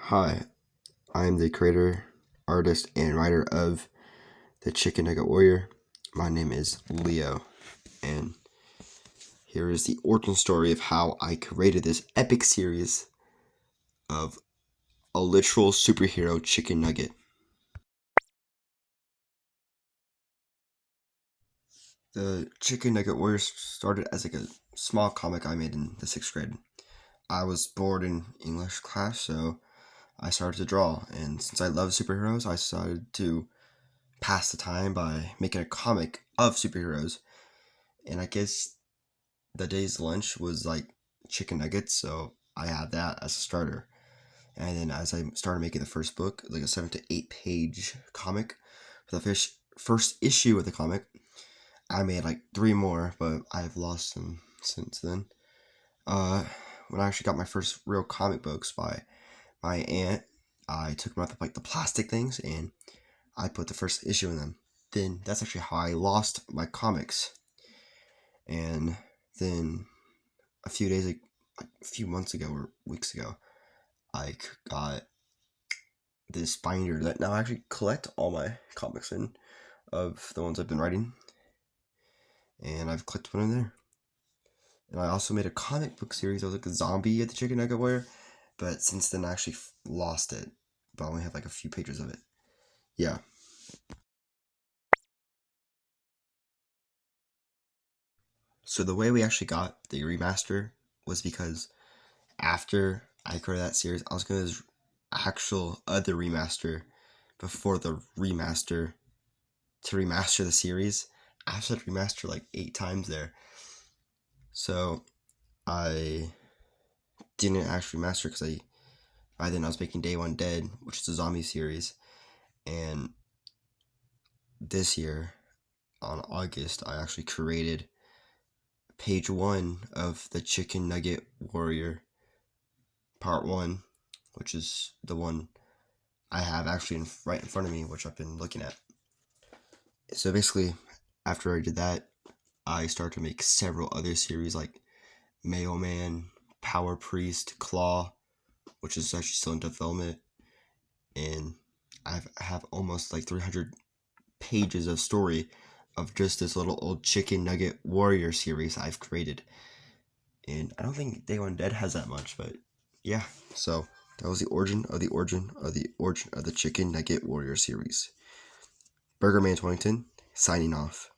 Hi, I'm the creator, artist, and writer of the Chicken Nugget Warrior. My name is Leo, and here is the origin story of how I created this epic series of a literal superhero chicken nugget. The Chicken Nugget Warrior started as a small comic I made in the 6th grade. I was bored in English class, so I started to draw, and since I love superheroes, I decided to pass the time by making a comic of superheroes. And I guess the day's lunch was like chicken nuggets, so I had that as a starter. And then as I started making the first book, like a 7 to 8 page comic, for the first issue of the comic, I made like 3 more, but I've lost them since then. When I actually got my first real comic books by my aunt, I took them out of like the plastic things and I put the first issue in them. Then that's actually how I lost my comics. And then a few days, like a few months ago or weeks ago, I got this binder that now I actually collect all my comics in, of the ones I've been writing, and I've collected one in there. And I also made a comic book series. I was like a zombie at the Chicken Nugget Warrior, but since then I actually lost it. But I only have like a few pages of it. Yeah. So the way we actually got the remaster was because after I created that series, I was going to actual other remaster before the remaster to remaster the series. I've said remaster like 8 times there. So I didn't actually remaster because by then I was making Day One Dead, which is a zombie series. And this year, on August, I actually created page 1 of the Chicken Nugget Warrior Part 1, which is the one I have actually right in front of me, which I've been looking at. So basically, after I did that, I started to make several other series like Mailman, Power Priest, Claw, which is actually still in development, and I have almost like 300 pages of story of just this little old Chicken Nugget Warrior series I've created. And I don't think Day One Dead has that much, but yeah. So that was the origin of the Chicken Nugget Warrior series. Burger Man 2010, signing off.